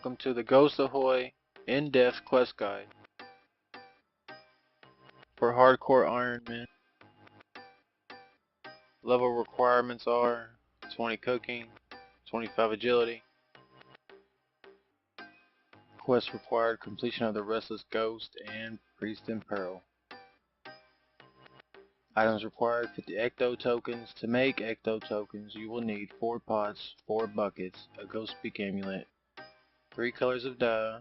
Welcome to the Ghost Ahoy in-depth quest guide for hardcore Ironman. Level requirements are 20 cooking, 25 agility. Quest required completion of the Restless Ghost and Priest in Peril. Items required 50 ecto tokens. To make ecto tokens, you will need 4 pots, 4 buckets, a ghost speak amulet, 3 colors of dye.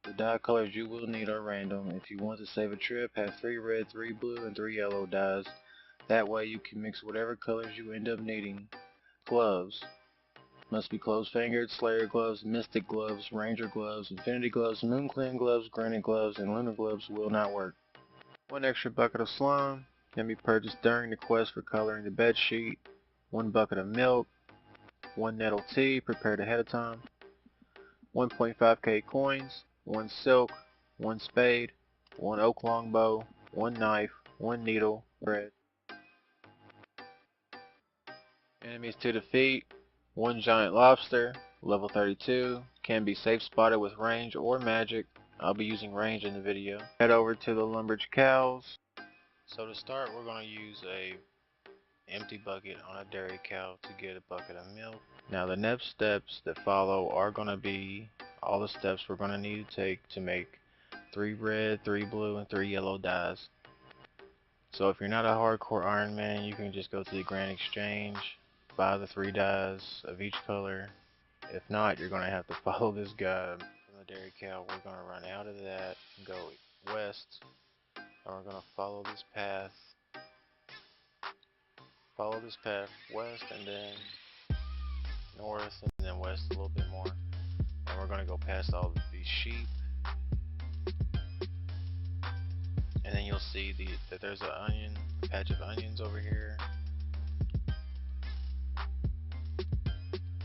The dye colors you will need are random. If you want to save a trip, have 3 red, 3 blue, and 3 yellow dyes. That way you can mix whatever colors you end up needing. Gloves. Must be close-fingered, Slayer gloves, Mystic gloves, Ranger gloves, Infinity gloves, Moon Clan gloves, Granite gloves, and Lunar gloves will not work. 1 extra bucket of slime can be purchased during the quest for coloring the bed sheet. 1 bucket of milk, 1 nettle tea prepared ahead of time, 1.5k coins, 1 silk, 1 spade, 1 oak longbow, 1 knife, 1 needle, thread. Enemies to defeat: 1 giant lobster, level 32, can be safe spotted with range or magic. I'll be using range in the video. Head over to the Lumberjack cows. So to start, we're going to use a empty bucket on a dairy cow to get a bucket of milk. Now the next steps that follow are going to be all the steps we're going to need to take to make 3 red, 3 blue, and 3 yellow dyes. So if you're not a hardcore Iron Man, you can just go to the Grand Exchange, buy the 3 dyes of each color. If not, you're going to have to follow this guide. From the dairy cow, we're going to run out of that and go west. And we're going to follow this path west, and then north, and then west a little bit more. And we're going to go past all these sheep. And then you'll see that there's a patch of onions over here.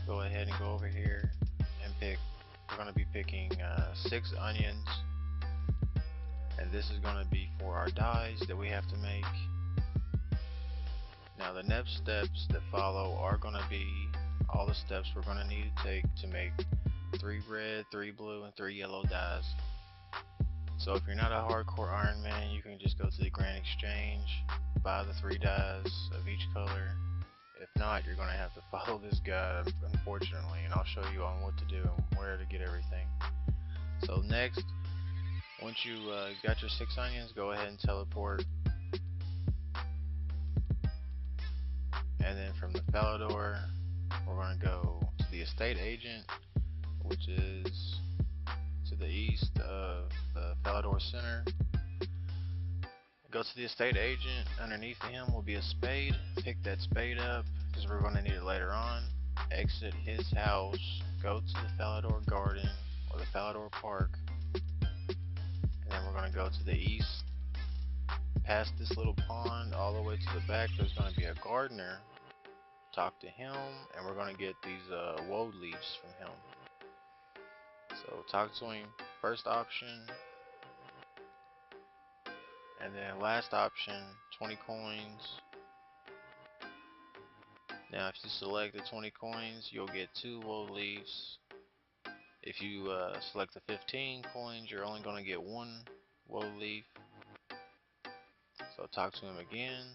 Go ahead and go over here and pick. We're going to be picking 6 onions. And this is going to be for our dyes that we have to make. Now the next steps that follow are going to be all the steps we're going to need to take to make 3 red, 3 blue, and 3 yellow dyes. So if you're not a hardcore Iron Man, you can just go to the Grand Exchange, buy the 3 dyes of each color. If not, you're going to have to follow this guide, unfortunately, and I'll show you on what to do and where to get everything. So next, once you got your 6 onions, go ahead and teleport. And then from the Falador, we're going to go to the Estate Agent, which is to the east of the Falador Center. Go to the Estate Agent. Underneath him will be a spade. Pick that spade up because we're going to need it later on. Exit his house. Go to the Falador Garden or the Falador Park. And then we're going to go to the east. Past this little pond all the way to the back, there's going to be a gardener. Talk to him, and we're going to get these woad leaves from him. So talk to him. First option, and then last option, 20 coins. Now if you select the 20 coins, you'll get 2 woad leaves. If you select the 15 coins, you're only going to get 1 woad leaf. So talk to him again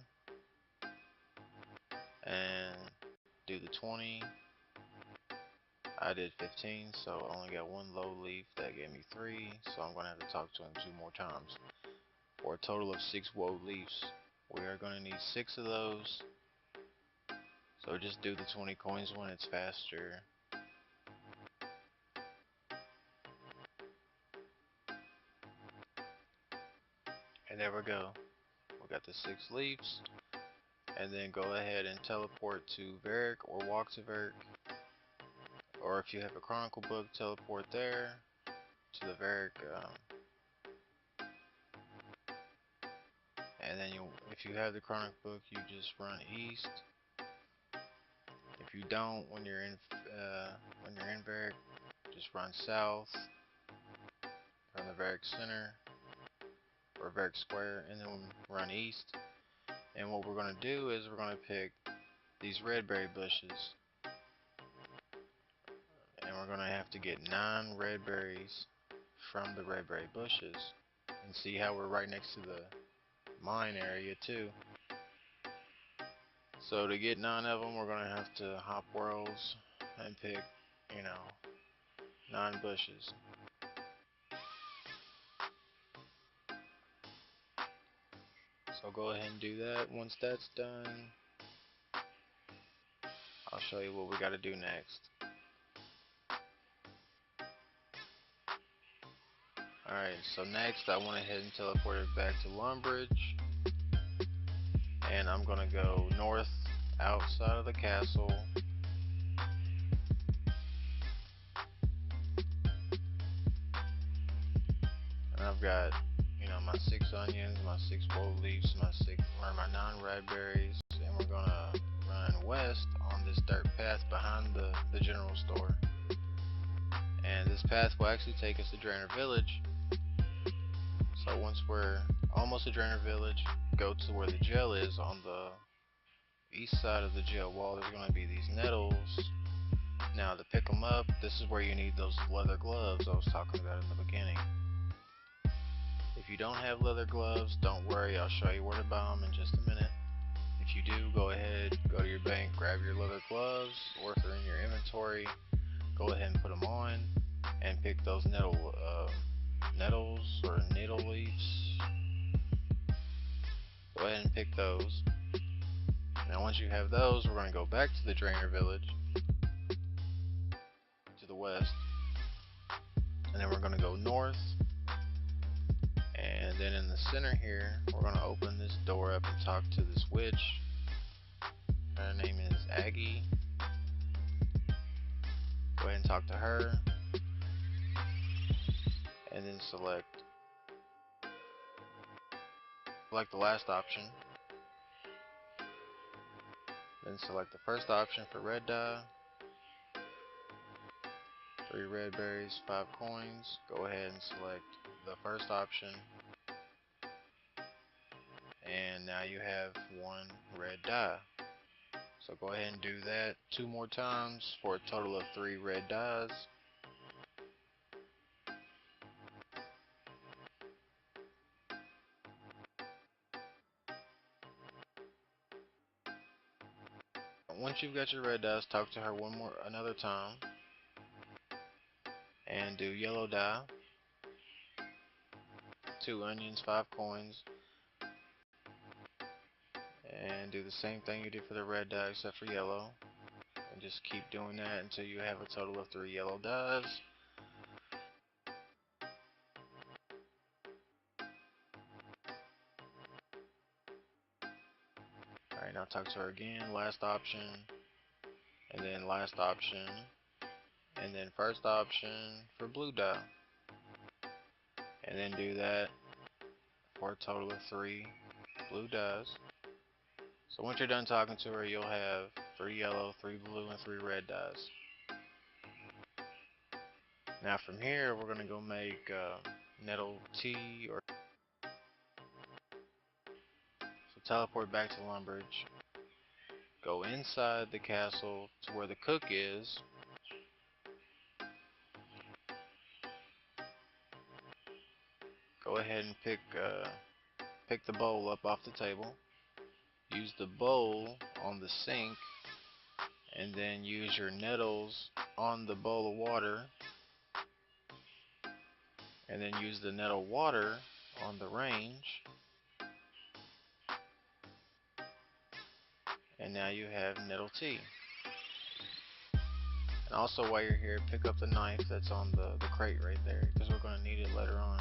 and do the 20. I did 15, so I only got 1 low leaf. That gave me 3, so I'm going to have to talk to him 2 more times for a total of 6 woad leaves. We are going to need 6 of those, so just do the 20 coins when it's faster. And there we go. We got the 6 leaves. And then go ahead and teleport to Varric or walk to Varric. Or if you have a Chronicle book, teleport there to the Varric. And then if you have the Chronicle book, you just run east. If you don't, when you're in Varric, just run south from the Varric Center or Varric Square, and then run east. And what we're going to do is we're going to pick these red berry bushes, and we're going to have to get 9 red berries from the red berry bushes. And see how we're right next to the mine area too. So to get 9 of them, we're going to have to hop worlds and pick, 9 bushes. So go ahead and do that. Once that's done, I'll show you what we got to do next. Alright, so next I went ahead and teleported back to Lumbridge, and I'm going to go north outside of the castle. And I've got, my 6 onions, my 6 woad leaves, my 9 red berries, and we're going to run west on this dirt path behind the general store. And this path will actually take us to Draenor Village. So once we're almost to Draenor Village, go to where the jail is. On the east side of the jail wall, there's going to be these nettles. Now to pick them up, this is where you need those leather gloves I was talking about in the beginning. If you don't have leather gloves, don't worry, I'll show you where to buy them in just a minute. If you do, go ahead, go to your bank, grab your leather gloves, or if they're in your inventory, go ahead and put them on and pick those nettles or nettle leaves. Go ahead and pick those. Now once you have those, we're going to go back to the Draenor Village to the west, and then we're going to go north, and then in the center here we're going to open this door up and talk to this witch. Her name is Aggie. Go ahead and talk to her, and then select the last option. Then select the first option for red dye. 3 red berries, 5 coins. Go ahead and select the first option. And now you have 1 red dye. So go ahead and do that 2 more times for a total of 3 red dyes. Once you've got your red dyes, talk to her another time, and do yellow dye, 2 onions, 5 coins, and do the same thing you did for the red dye except for yellow, and just keep doing that until you have a total of 3 yellow dyes. Alright, now talk to her again, last option, and then last option, and then first option for blue dye, and then do that for a total of 3 blue dyes. So once you're done talking to her, you'll have 3 yellow, 3 blue, and 3 red dyes. Now from here, we're going to go make nettle tea. So teleport back to Lumbridge. Go inside the castle to where the cook is. Go ahead and pick the bowl up off the table. Use the bowl on the sink, and then use your nettles on the bowl of water, and then use the nettle water on the range. And now you have nettle tea. And also while you're here, pick up the knife that's on the crate right there, because we're going to need it later on.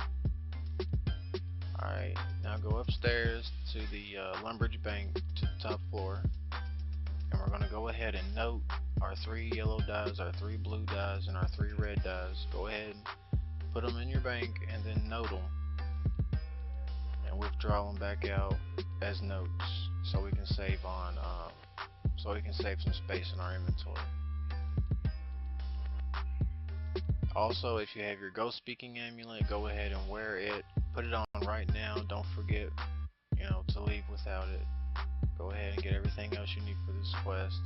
Alright, now go upstairs to the Lumbridge Bank to the top floor, and we're going to go ahead and note our 3 yellow dyes, our 3 blue dyes, and our 3 red dyes. Go ahead and put them in your bank and then note them, and withdraw them back out as notes so we can save some space in our inventory. Also, if you have your ghost speaking amulet, go ahead and wear it. Put it on right now. Don't forget, to leave without it. Go ahead and get everything else you need for this quest.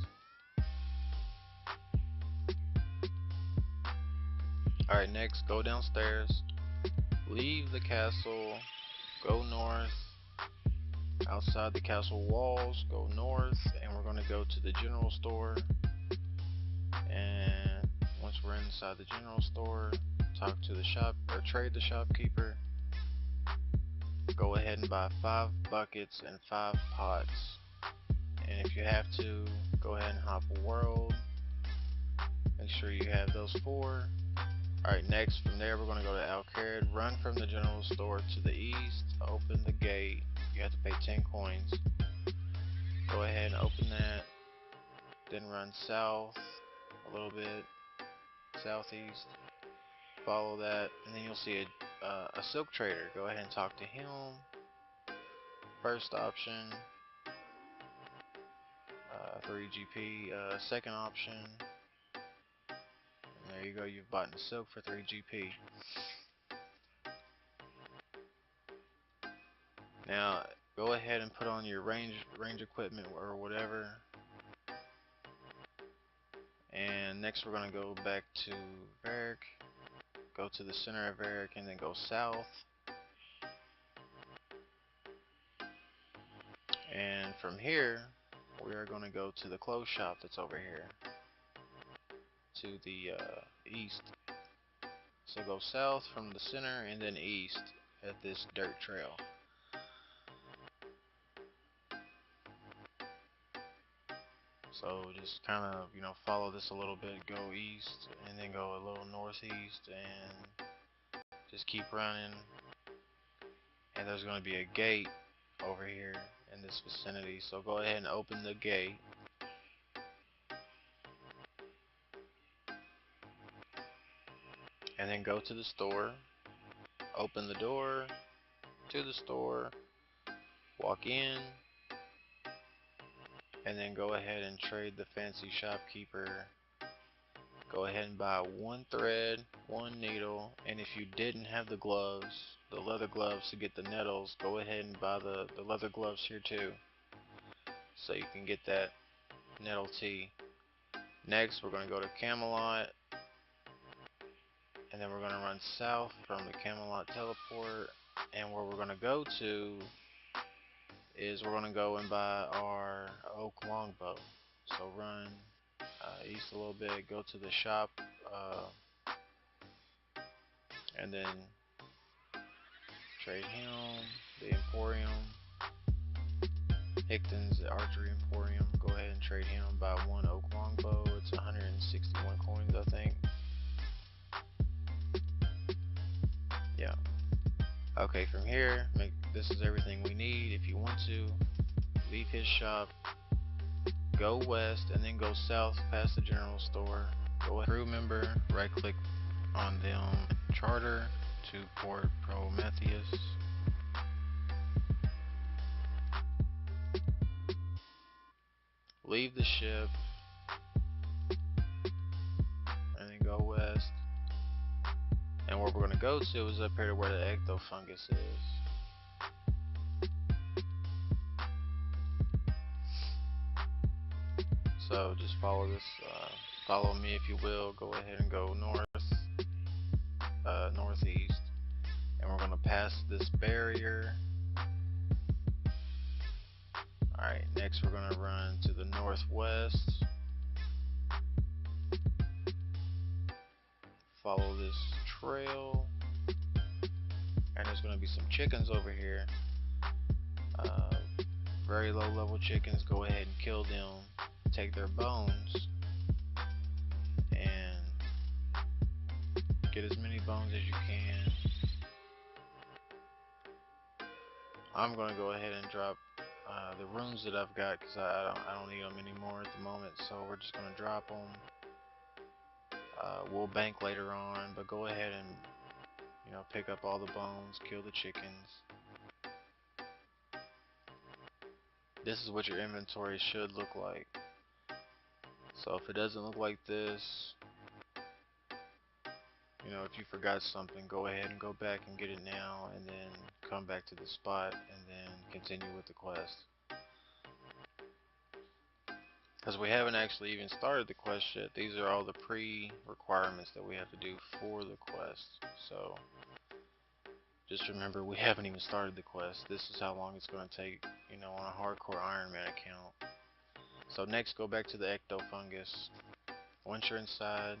Alright, next go downstairs, leave the castle, go north, outside the castle walls, go north, and we're going to go to the general store. And once we're inside the general store, talk to the shop, or trade the shopkeeper. Go ahead and buy 5 buckets and 5 pots. And if you have to, go ahead and hop a world. Make sure you have those 4. Alright, next from there we're going to go to Alcarid, run from the general store to the east, open the gate. You have to pay 10 coins. Go ahead and open that, then run south a little bit, southeast, follow that, and then you'll see a silk trader. Go ahead and talk to him. First option, 3 GP. Second option, and there you go, you've bought a silk for 3 GP. Now go ahead and put on your range equipment or whatever. And next we're going to go back to Varric, go to the center of Varric, and then go south. And from here we are going to go to the clothes shop that's over here to the east. So go south from the center and then east at this dirt trail. So just kind of, follow this a little bit, go east and then go a little northeast and just keep running. And there's going to be a gate over here in this vicinity, so go ahead and open the gate. And then go to the store, open the door to the store, walk in, and then go ahead and trade the fancy shopkeeper. Go ahead and buy 1 thread, 1 needle, and if you didn't have the gloves, the leather gloves to get the nettles, go ahead and buy the leather gloves here too, so you can get that nettle tea. Next we're going to go to Camelot, and then we're going to run south from the Camelot teleport, and where we're going to go to is we're going to go and buy our oak longbow. So run east a little bit, go to the shop, and then trade him, the Emporium, Hickton's the Archery Emporium. Go ahead and trade him, buy 1 oak longbow. It's 161 coins, I think. Yeah. Okay, from here, this is everything we need. If you want to, leave his shop, go west, and then go south past the general store. Go ahead, crew member, right click on them, charter to Port Prometheus. Leave the ship, and then go west. And where we're going to go to is up here to where the ecto fungus is. So just follow this, follow me if you will. Go ahead and go northeast, and we're going to pass this barrier. Alright, next we're going to run to the northwest, follow this trail, and there's going to be some chickens over here, very low level chickens. Go ahead and kill them, take their bones, and get as many bones as you can. I'm going to go ahead and drop the runes that I've got, because I don't need them anymore at the moment, so we're just going to drop them. We'll bank later on, but go ahead and pick up all the bones, kill the chickens. This is what your inventory should look like. So if it doesn't look like this, if you forgot something, go ahead and go back and get it now, and then come back to the spot and then continue with the quest. because we haven't actually even started the quest yet. These are all the pre-requirements that we have to do for the quest. So just remember, we haven't even started the quest. This is how long it's going to take, you know, on a hardcore Iron Man account. So next, go back to the ecto fungus. Once you're inside,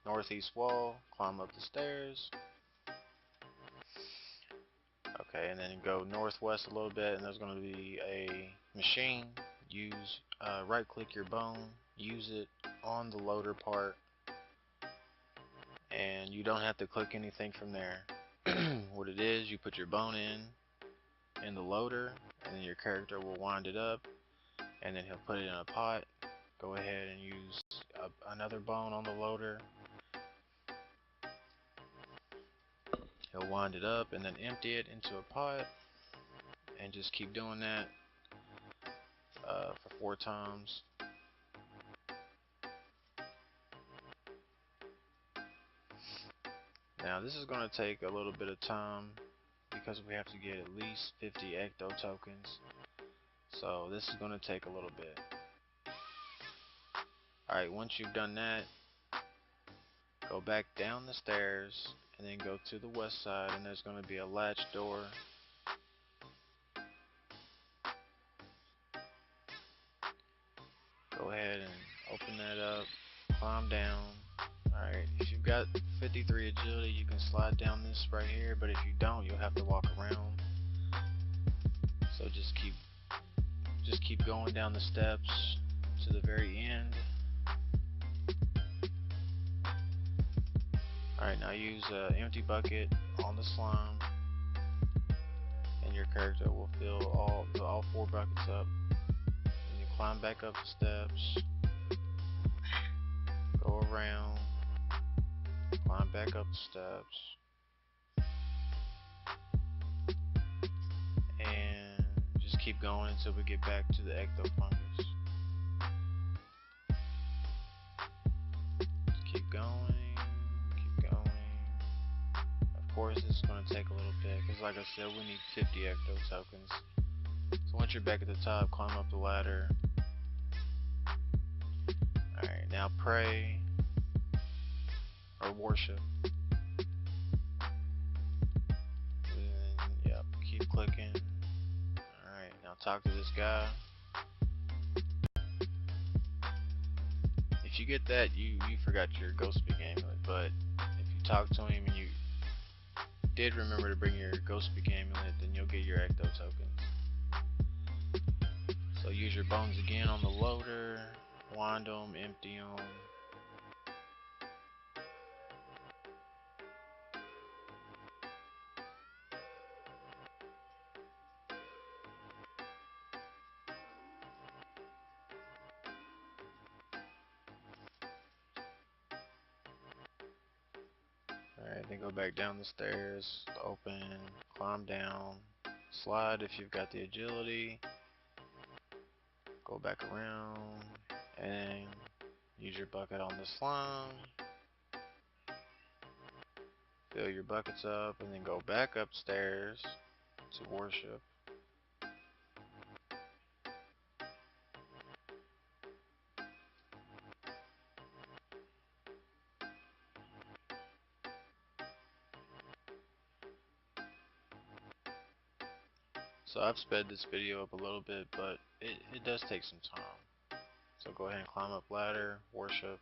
northeast wall, climb up the stairs. Okay, and then go northwest a little bit, and there's going to be a machine. Use right click your bone, use it on the loader part, and you don't have to click anything from there. What it is, you put your bone in the loader, and then your character will wind it up, and then he'll put it in a pot. Go ahead and use another bone on the loader. He'll wind it up and then empty it into a pot, and just keep doing that for 4 times. Now this is going to take a little bit of time because we have to get at least 50 ecto tokens. So this is going to take a little bit. Alright, once you've done that, go back down the stairs and then go to the west side, and there's going to be a latch door. Go ahead and open that up, climb down. Alright, if you've got 53 agility, you can slide down this right here, but if you don't, you'll have to walk around. So just keep going down the steps to the very end. Alright, now use an empty bucket on the slime, and your character will fill all 4 buckets up. And you climb back up the steps, go around, climb back up the steps, and just keep going until we get back to the ecto fungus. Just keep going. Of course, this is going to take a little bit because, like I said, we need 50 ecto tokens. So once you're back at the top, climb up the ladder. Alright, now pray or worship. And, yep, keep clicking. Alright, now talk to this guy. If you get that, you forgot your ghost speak amulet, but if you talk to him and you did remember to bring your ghost speak amulet, then you'll get your ecto tokens. So use your bones again on the loader, wind them, empty them. Alright, then go back down the stairs, open, climb down, slide if you've got the agility, go back around, and use your bucket on the slime, fill your buckets up, and then go back upstairs to worship. So I've sped this video up a little bit, but it does take some time. So go ahead and climb up ladder, worship.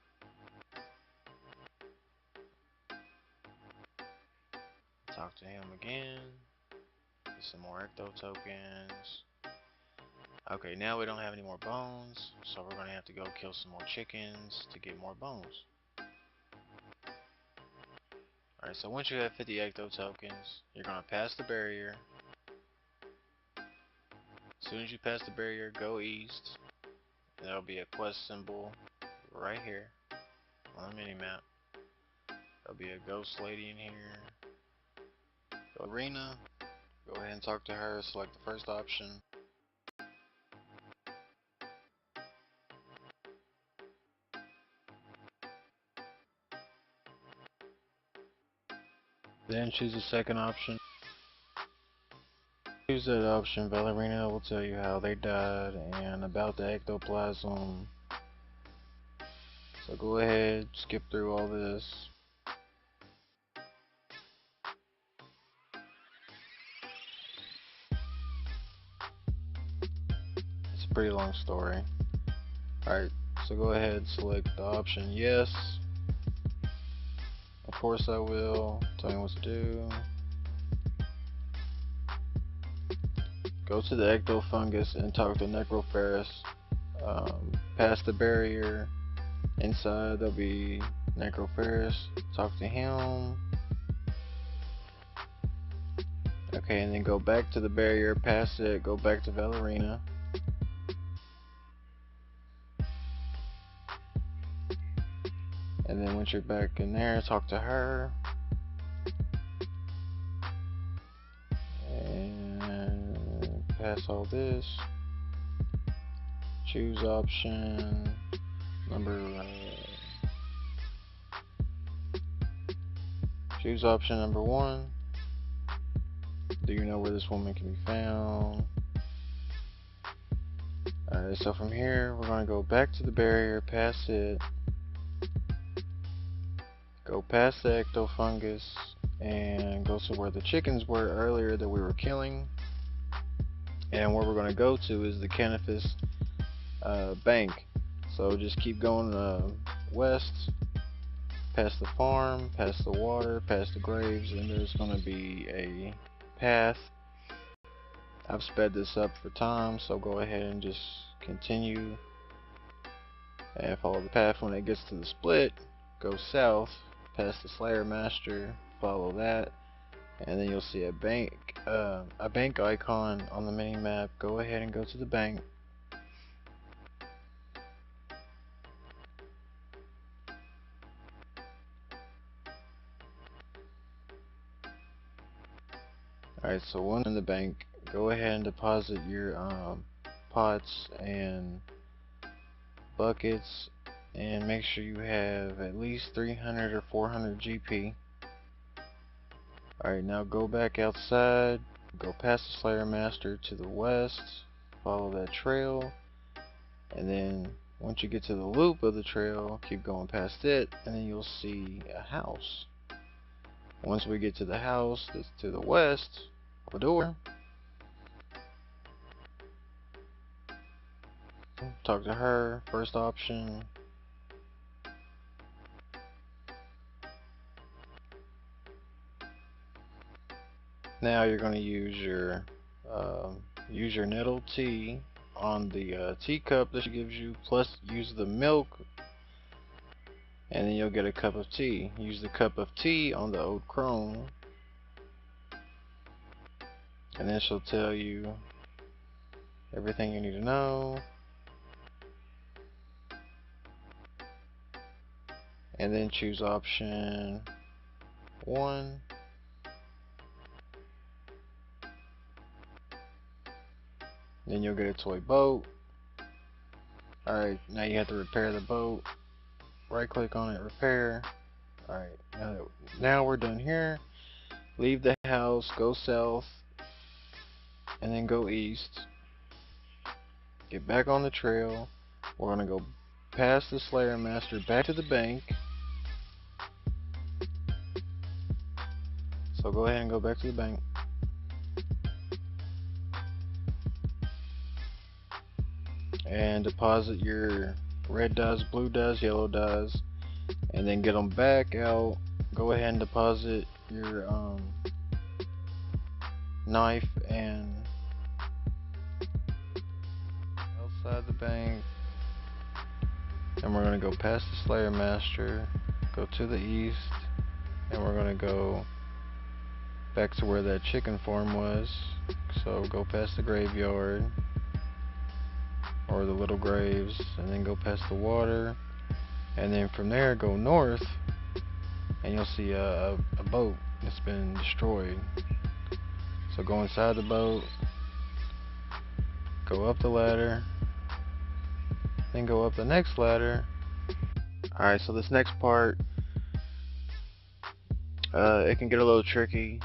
Talk to him again. Get some more ecto tokens. Okay, now we don't have any more bones, so we're gonna have to go kill some more chickens to get more bones. Alright, so once you have 50 ecto tokens, you're gonna pass the barrier. As soon as you pass the barrier, go east. And there'll be a quest symbol right here on the mini-map. There'll be a ghost lady in here. Go arena. Go ahead and talk to her. Select the first option. Then choose the second option. Use that option. Ballerina will tell you how they died and about the ectoplasm. So go ahead, skip through all this. It's a pretty long story. Alright, so go ahead, select the option yes. Of course I will. Tell me what to do. Go to the ecto fungus and talk to Necroferus. Past the barrier. Inside there'll be Necroferus. Talk to him. Okay, and then go back to the barrier, past it, go back to Ballerina. And then once you're back in there, talk to her. And pass all this. Choose option choose option number 1. Do you know where this woman can be found? Alright, so from here we're going to go back to the barrier, past it, go past the ecto fungus, and go to where the chickens were earlier that we were killing. And where we're going to go to is the Cannafest Bank. So just keep going west, past the farm, past the water, past the graves, and there's going to be a path. I've sped this up for time, so go ahead and just continue and follow the path. When it gets to the split, go south past the Slayer Master, follow that, and then you'll see a bank icon on the mini map. Go ahead and go to the bank. Alright, so once in the bank, go ahead and deposit your pots and buckets, and make sure you have at least 300 or 400 GP. Alright, now go back outside, go past the Slayer Master to the west, follow that trail, and then once you get to the loop of the trail, keep going past it, and then you'll see a house. Once we get to the house that's to the west, the door, talk to her, first option. Now you're going to use your nettle tea on the teacup that she gives you, plus use the milk, and then you'll get a cup of tea. Use the cup of tea on the old crone, and then she'll tell you everything you need to know. And then choose option 1. Then you'll get a toy boat. Alright, now you have to repair the boat. Right click on it, repair. Alright, now we're done here. Leave the house, go south, and then go east. Get back on the trail. We're going to go past the Slayer Master, back to the bank. So go ahead and go back to the bank. And deposit your red dyes, blue dyes, yellow dyes, and then get them back out. Go ahead and deposit your knife and outside the bank. And we're going to go past the Slayer Master, go to the east, and we're going to go back to where that chicken farm was. So go past the graveyard, or the little graves, and then go past the water, and then from there go north, and you'll see a boat that's been destroyed. So go inside the boat, go up the ladder, then go up the next ladder. Alright, so this next part, it can get a little tricky.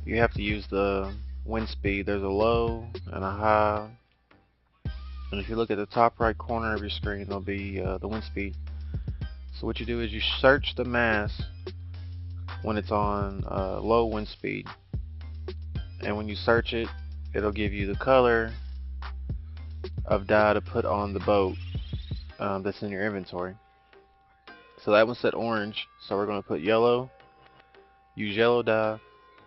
You have to use the wind speed. There's a low and a high. And if you look at the top right corner of your screen, there'll be the wind speed. So what you do is you search the mass when it's on low wind speed. And when you search it, it'll give you the color of dye to put on the boat that's in your inventory. So that one's set orange, so we're going to put yellow. Use yellow dye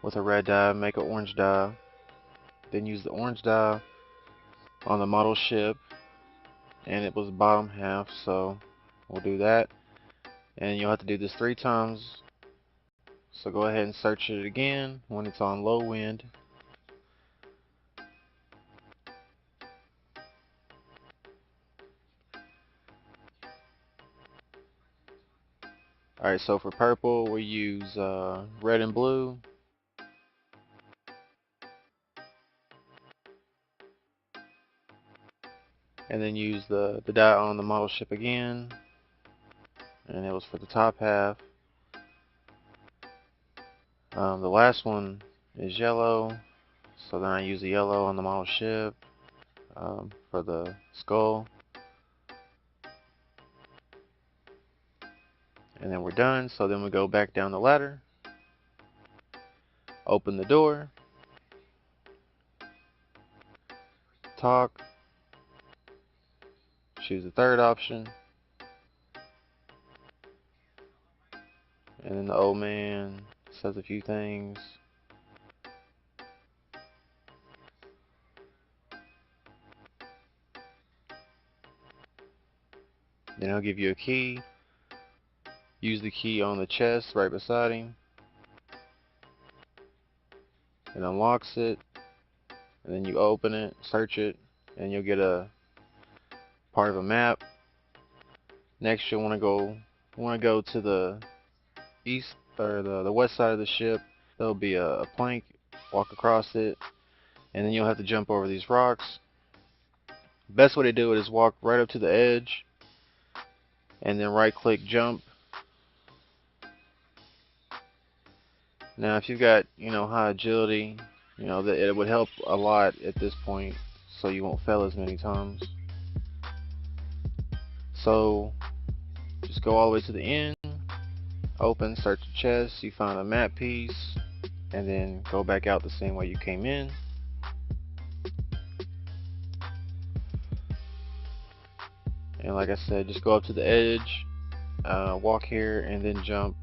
with a red dye, make an orange dye. Then use the orange dye on the model ship, and it was bottom half, so we'll do that. And you'll have to do this 3 times. So go ahead and search it again when it's on low wind. Alright, so for purple we use red and blue. And then use the dye on the model ship again. And it was for the top half. The last one is yellow. So then I use the yellow on the model ship for the skull. And then we're done. So then we go back down the ladder. Open the door. Talk. Choose the third option. And then the old man says a few things. Then he'll give you a key. Use the key on the chest right beside him. It unlocks it. And then you open it, search it, and you'll get a part of a map. Next you'll want to go to the east or the west side of the ship. There'll be a plank. Walk across it, and then you'll have to jump over these rocks. Best way to do it is walk right up to the edge, and then right click jump. Now if you've got high agility, that it would help a lot at this point, so you won't fail as many times. So just go all the way to the end, open, search the chest, you find a map piece, and then go back out the same way you came in. And like I said, just go up to the edge, walk here, and then jump.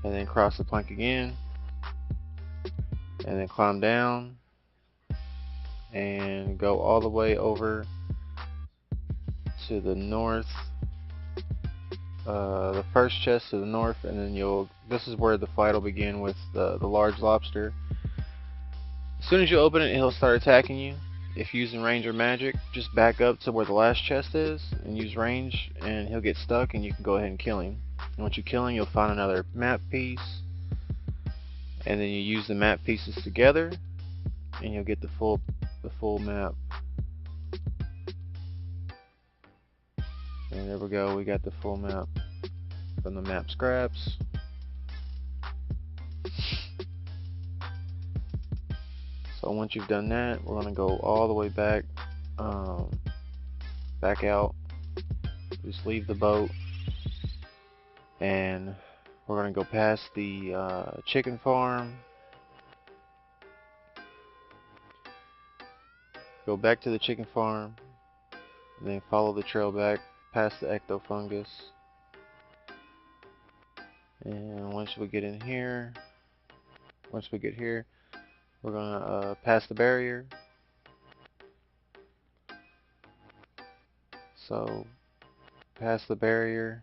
And then cross the plank again, and then climb down, and go all the way over to the north, the first chest to the north, and then this is where the fight will begin with the large lobster. As soon as you open it, he'll start attacking you. If you're using range or magic, just back up to where the last chest is and use range, and he'll get stuck, and you can go ahead and kill him. And once you kill him, you'll find another map piece, and then you use the map pieces together, and you'll get the full map. And there we go, we got the full map from the map scraps. So once you've done that, we're going to go all the way back out. Just leave the boat, and we're going to go past the chicken farm, go back to the chicken farm, and then follow the trail back past the ecto fungus. And once we get here, we're gonna pass the barrier. So pass the barrier,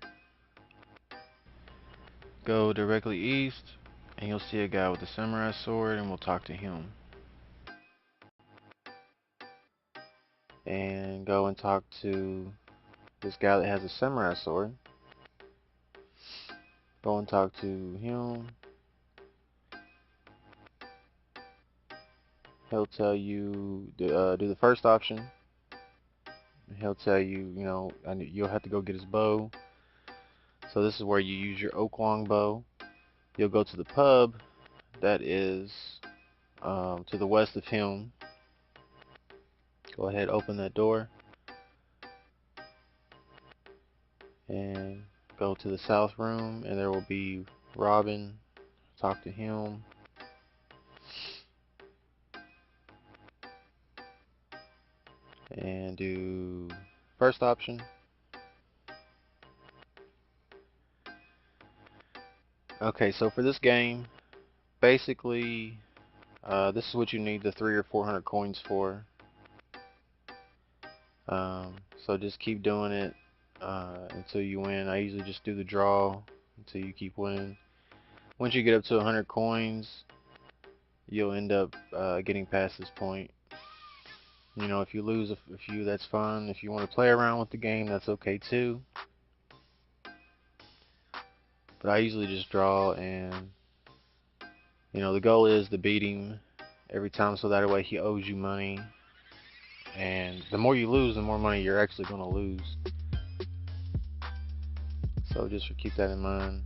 go directly east, and you'll see a guy with a samurai sword, and we'll talk to him. And go and talk to this guy that has a samurai sword. Go and talk to him. He'll tell you do the first option. He'll tell you, you'll have to go get his bow. So this is where you use your oak longbow. You'll go to the pub that is to the west of him. Go ahead, open that door, and go to the south room, and there will be Robin. Talk to him. And do first option. Okay, so for this game, basically, this is what you need the 300 or 400 coins for. So just keep doing it until you win. I usually just do the draw until you keep winning. Once you get up to 100 coins, you'll end up getting past this point. You know, if you lose a few, that's fine. If you want to play around with the game, that's okay too. But I usually just draw, and you know, the goal is to beat him every time, so that way he owes you money. And the more you lose, the more money you're actually going to lose. So just keep that in mind.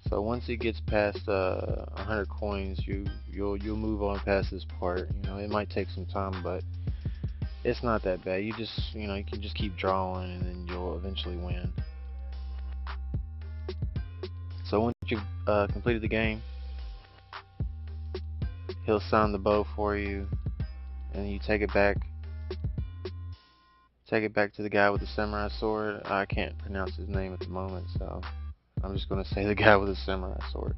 So once it gets past 100 coins, you'll move on past this part. You know, it might take some time, but it's not that bad. You can just keep drawing, and then you'll eventually win. So once you've completed the game, he'll sign the bow for you, and you take it back. Take it back to the guy with the samurai sword. I can't pronounce his name at the moment, so I'm just going to say the guy with the samurai sword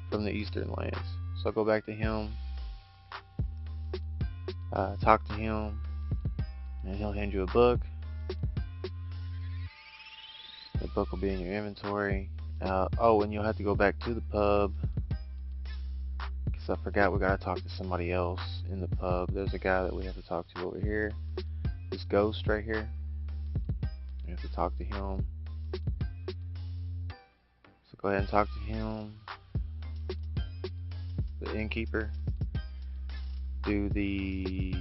from the Eastern lands. So go back to him, talk to him, and he'll hand you a book. The book will be in your inventory. Oh, and you'll have to go back to the pub, because I forgot we got to talk to somebody else in the pub. There's a guy that we have to talk to over here. This ghost right here. You have to talk to him. So go ahead and talk to him. The innkeeper. Do the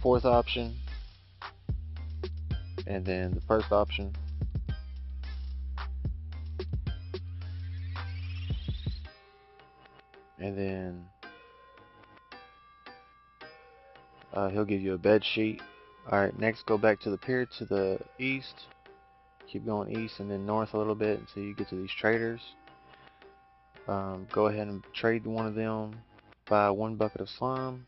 fourth option, and then the first option. And then he'll give you a bed sheet. Alright, next go back to the pier to the east. Keep going east and then north a little bit until you get to these traders. Go ahead and trade one of them. Buy 1 bucket of slime.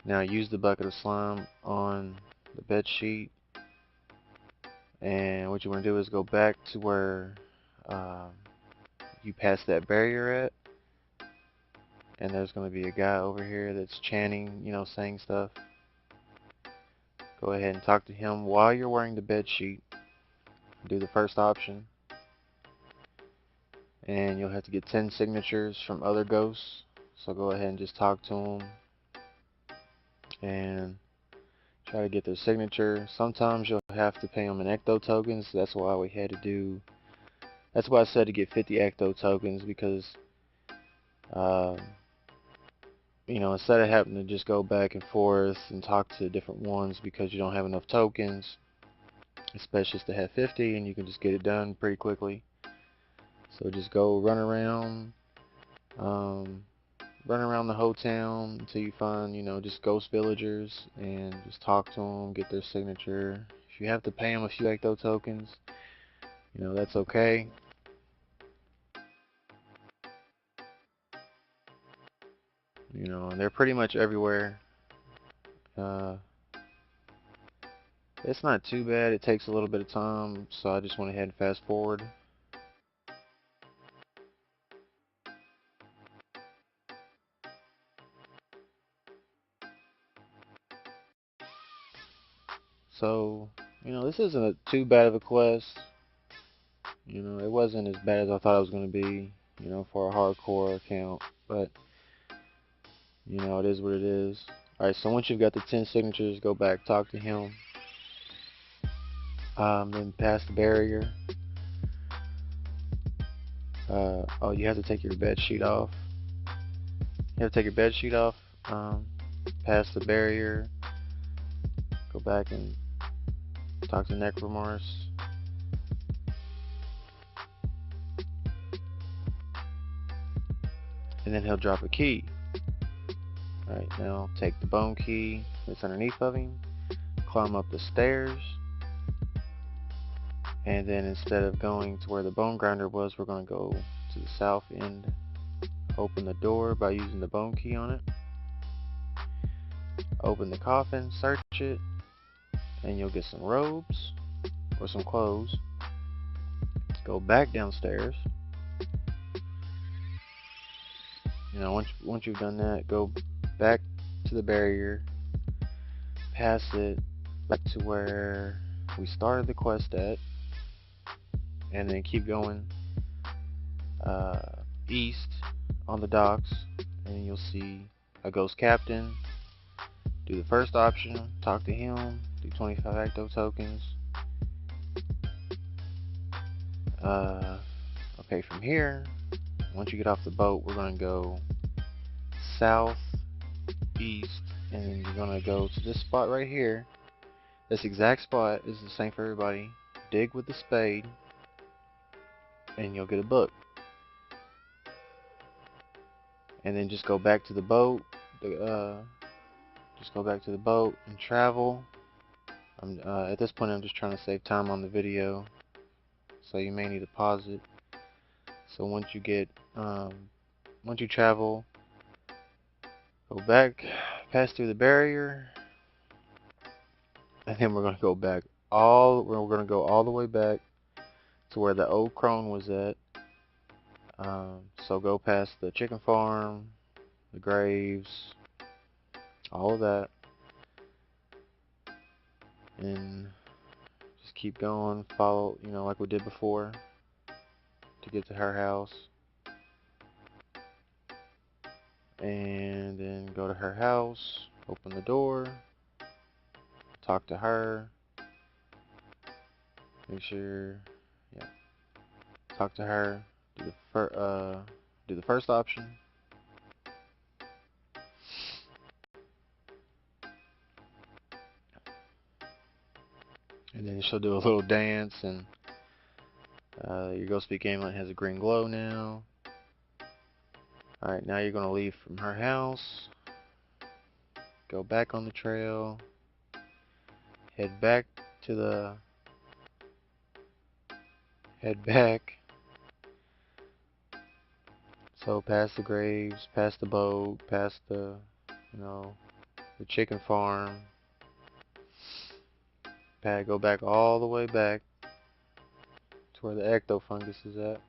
Now use the bucket of slime on the bed sheet. And what you want to do is go back to where you passed that barrier at. And there's going to be a guy over here that's chanting, you know, saying stuff. Go ahead and talk to him while you're wearing the bed sheet. Do the first option. And you'll have to get 10 signatures from other ghosts. So go ahead and just talk to them and try to get their signature. Sometimes you'll have to pay them in ecto tokens. That's why we had to do. That's why I said to get 50 ecto tokens, because you know, instead of having to just go back and forth and talk to different ones because you don't have enough tokens, it's best just to have 50 and you can just get it done pretty quickly. So just go run around the whole town until you find, you know, just ghost villagers and just talk to them, get their signature. If you have to pay them a few ecto tokens, you know, that's okay. You know, and they're pretty much everywhere. It's not too bad. It takes a little bit of time, so I just went ahead and fast forward. So, you know, this isn't too bad of a quest. You know, it wasn't as bad as I thought it was going to be, you know, for a hardcore account. But, you know, it is what it is. Alright, so once you've got the 10 signatures, go back, talk to him. Then pass the barrier. Oh, you have to take your bed sheet off. You have to take your bed sheet off. pass the barrier, go back and talk to Necromorphs. And then he'll drop a key. Alright, now take the bone key that's underneath of him, climb up the stairs, and then instead of going to where the bone grinder was, we're going to go to the south end, open the door by using the bone key on it, open the coffin, search it, and you'll get some robes or some clothes. Go back downstairs. You know, once you've done that, go back to the barrier, pass it back to where we started the quest at, and then keep going east on the docks, and you'll see a ghost captain. Do the first option, talk to him, do 25 ecto tokens. Okay, from here, once you get off the boat, we're going to go south, east, and then you're going to go to this spot right here. This exact spot is the same for everybody. Dig with the spade, and you'll get a book. And then just go back to the boat. Just go back to the boat and travel. At this point, I'm just trying to save time on the video, so you may need to pause it. So once you travel, go back, pass through the barrier, and then we're gonna go back all the way back to where the old crone was at. So go past the chicken farm, the graves, all of that, and just keep going. Follow, you know, like we did before, to get to her house, and then go to her house, open the door, talk to her, make sure, yeah, talk to her, do the first option, and then she'll do a little dance, and your Go Speak Camelot has a green glow now. Alright, now you're going to leave from her house, go back on the trail, head back, so past the graves, past the boat, past the, you know, the chicken farm, go back all the way back to where the ecto fungus is at,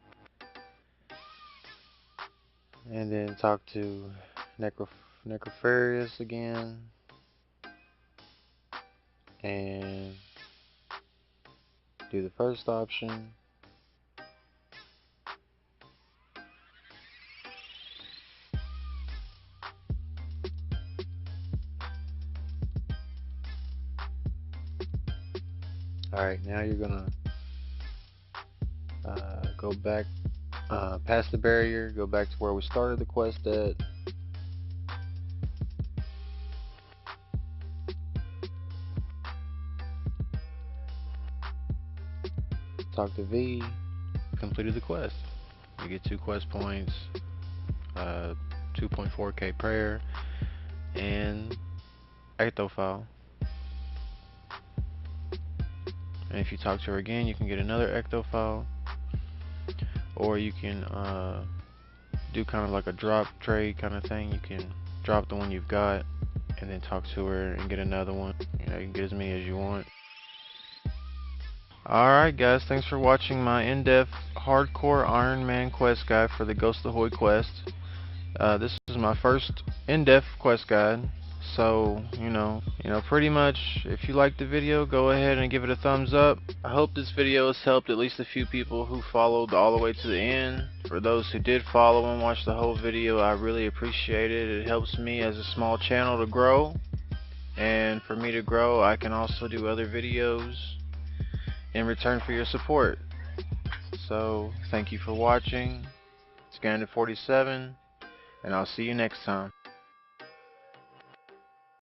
and then talk to Necropharius again, and do the first option. Alright, now you're gonna go back past the barrier, go back to where we started the quest at. Talk to V, completed the quest. You get 2 quest points, 2.4k prayer, and ecto file. And if you talk to her again, you can get another ecto file, or you can do kind of like a drop trade kind of thing. You can drop the one you've got and then talk to her and get another one. You know, you can get as many as you want. Alright guys, thanks for watching my in-depth hardcore Iron Man quest guide for the Ghost Ahoy quest. This is my first in-depth quest guide, so you know, pretty much if you liked the video, go ahead and give it a thumbs up. I hope this video has helped at least a few people who followed all the way to the end. For those who did follow and watch the whole video, I really appreciate it. It helps me as a small channel to grow, and for me to grow, I can also do other videos in return for your support. So thank you for watching. It's Cannafest 47, and I'll see you next time.